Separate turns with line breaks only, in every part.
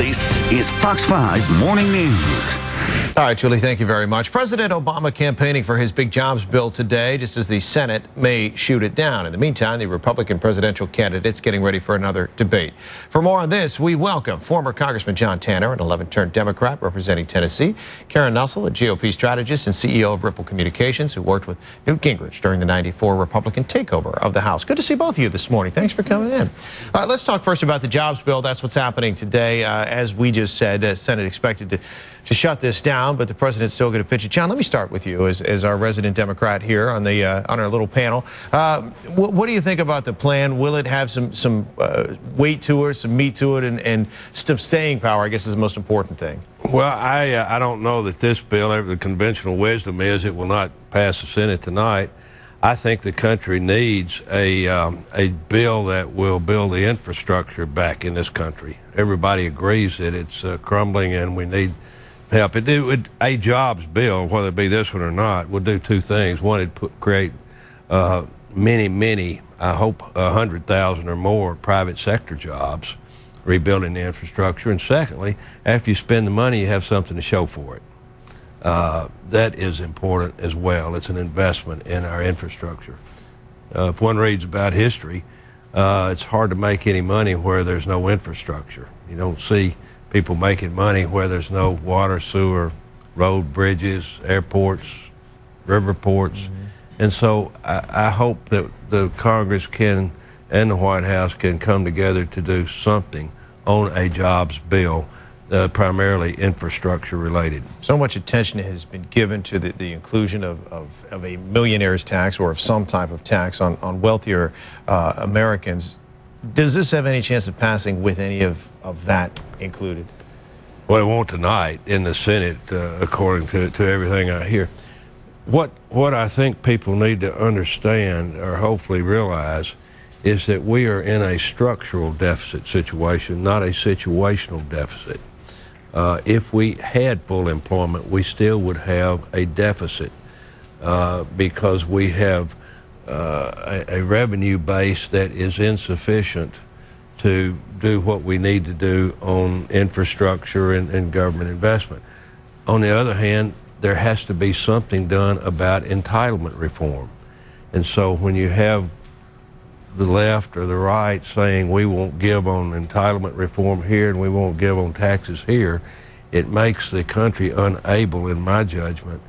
This is Fox 5 Morning News.
All right, Julie, thank you very much. President Obama campaigning for his big jobs bill today, just as the Senate may shoot it down. In the meantime, the Republican presidential candidate's getting ready for another debate. For more on this, we welcome former Congressman John Tanner, an 11-term Democrat representing Tennessee, Karen Nussel, a GOP strategist and CEO of Ripple Communications, who worked with Newt Gingrich during the '94 Republican takeover of the House. Good to see both of you this morning. Thanks for coming in. Let's talk first about the jobs bill. That's what's happening today. As we just said, the Senate expected to shut this down, but the president's still going to pitch it. John, let me start with you as our resident Democrat here on our little panel. What do you think about the plan? Will it have some weight to it, some meat to it, and some staying power, I guess, is the most important thing?
Well, I don't know that this bill, the conventional wisdom is it will not pass the Senate tonight. I think the country needs a bill that will build the infrastructure back in this country. Everybody agrees that it's crumbling and we need help. A jobs bill, whether it be this one or not, will do two things. One, it'd create many, I hope 100,000 or more private sector jobs, rebuilding the infrastructure. And secondly, after you spend the money, you have something to show for it. That is important as well. It's an investment in our infrastructure. If one reads about history, it's hard to make any money where there's no infrastructure. You don't see people making money where there's no water, sewer, road, bridges, airports, river ports. Mm-hmm. And so I hope that the Congress and the White House can come together to do something on a jobs bill, primarily infrastructure related.
So much attention has been given to the inclusion of a millionaire's tax or of some type of tax on wealthier Americans. Does this have any chance of passing with any of that included?
Well, it won't tonight in the Senate, according to everything I hear. What I think people need to understand or hopefully realize is that we are in a structural deficit situation, not a situational deficit. If we had full employment, we still would have a deficit because we have a revenue base that is insufficient to do what we need to do on infrastructure and government investment. On the other hand, there has to be something done about entitlement reform. And so when you have the left or the right saying we won't give on entitlement reform here and we won't give on taxes here, it makes the country unable, in my judgment,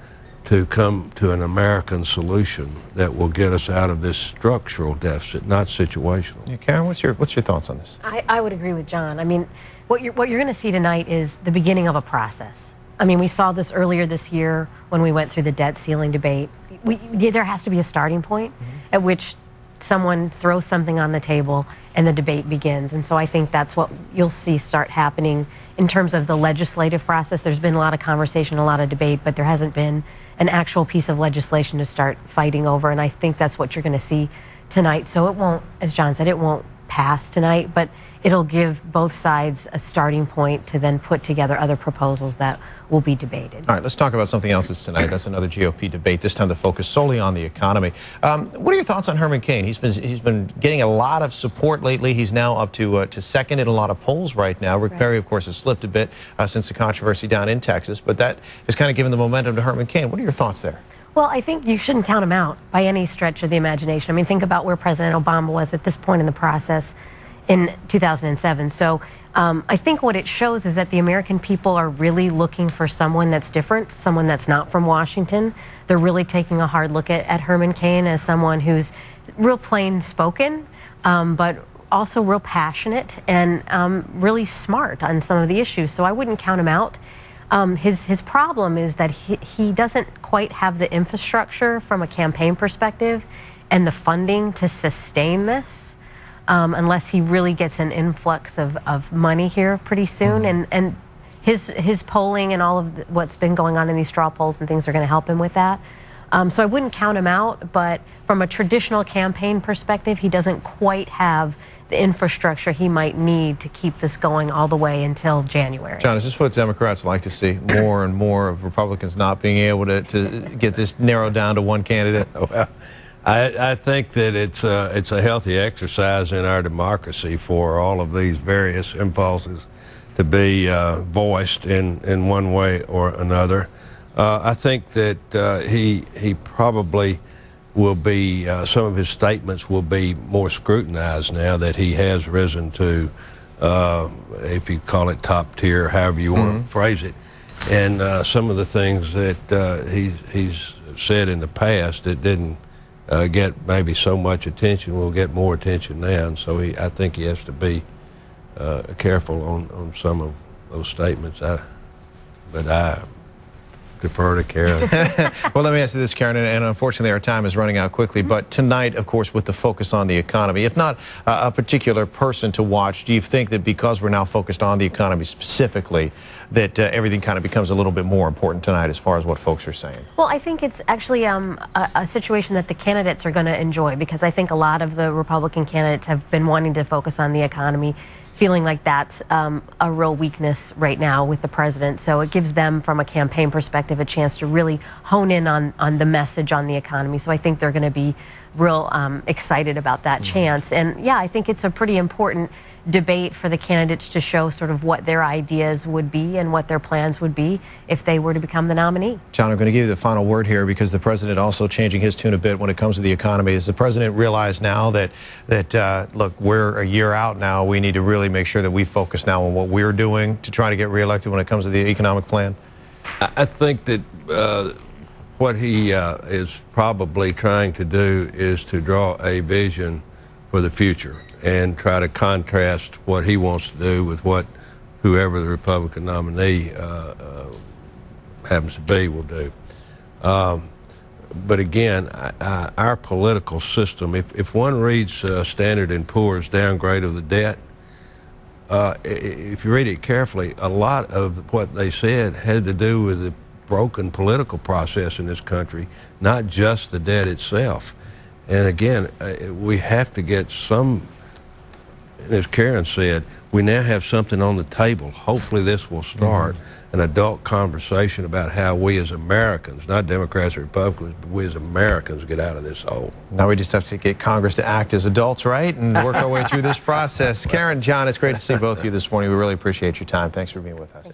to come to an American solution that will get us out of this structural deficit, not situational.
Yeah, Karen, what's your thoughts on this?
I would agree with John. I mean, what you're going to see tonight is the beginning of a process. I mean, we saw this earlier this year when we went through the debt ceiling debate. There has to be a starting point at which someone throws something on the table and the debate begins. And so I think that's what you'll see start happening in terms of the legislative process. There's been a lot of conversation, a lot of debate, but there hasn't been an actual piece of legislation to start fighting over. And I think that's what you're going to see tonight. So it won't, as John said, it won't pass tonight, but it'll give both sides a starting point to then put together other proposals that will be debated.
All right, let's talk about something else that's tonight. That's another GOP debate, this time to focus solely on the economy. What are your thoughts on Herman Cain? He's been getting a lot of support lately. He's now up to second in a lot of polls right now. Rick Perry, of course, has slipped a bit since the controversy down in Texas, but that has kind of given the momentum to Herman Cain. What are your thoughts there?
Well, I think you shouldn't count him out by any stretch of the imagination. I mean, think about where President Obama was at this point in the process in 2007. So I think what it shows is that the American people are really looking for someone that's different, someone that's not from Washington. They're really taking a hard look at Herman Cain as someone who's real plain spoken, but also real passionate and really smart on some of the issues. So I wouldn't count him out. His problem is that he doesn't quite have the infrastructure from a campaign perspective and the funding to sustain this unless he really gets an influx of money here pretty soon. And his polling and all of what's been going on in these straw polls and things are going to help him with that. So I wouldn't count him out, but from a traditional campaign perspective, he doesn't quite have the infrastructure he might need to keep this going all the way until January.
John, is this what Democrats like to see? More and more of Republicans not being able to get this narrowed down to one candidate?
Well, I think that it's a healthy exercise in our democracy for all of these various impulses be voiced in one way or another. I think that he probably will be, some of his statements will be more scrutinized now that he has risen to, if you call it top tier, however you want to phrase it. And some of the things that he's said in the past that didn't get maybe so much attention will get more attention now. And so I think he has to be careful on some of those statements. But I defer to Karen.
Well, let me ask you this, Karen, and unfortunately our time is running out quickly, but tonight, of course, with the focus on the economy, if not a particular person to watch, do you think that because we're now focused on the economy specifically, that everything kind of becomes a little bit more important tonight as far as what folks are saying? Well,
I think it's actually a situation that the candidates are going to enjoy, because I think a lot of the Republican candidates have been wanting to focus on the economy, feeling like that's a real weakness right now with the president. So it gives them, from a campaign perspective, a chance to really hone in on the message on the economy. So I think they're going to be real excited about that chance. And yeah, I think it's a pretty important debate for the candidates to show sort of what their ideas would be and what their plans would be if they were to become the nominee.
John, I'm going to give you the final word here, because the president also changing his tune a bit when it comes to the economy. Does the president realize now that look, we're a year out now, we need to really make sure that we focus now on what we're doing to try to get reelected when it comes to the economic plan?
I think that what he is probably trying to do is to draw a vision for the future and try to contrast what he wants to do with what whoever the Republican nominee happens to be will do. But again, our political system, if one reads Standard & Poor's downgrade of the debt, if you read it carefully, a lot of what they said had to do with the broken political process in this country, not just the debt itself. And again, we have to get some, as Karen said, we now have something on the table. Hopefully this will start an adult conversation about how we as Americans, not Democrats or Republicans, but we as Americans get out of this hole.
Now we just have to get Congress to act as adults, right, and work our way through this process. Karen, John, it's great to see both of you this morning. We really appreciate your time. Thanks for being with us.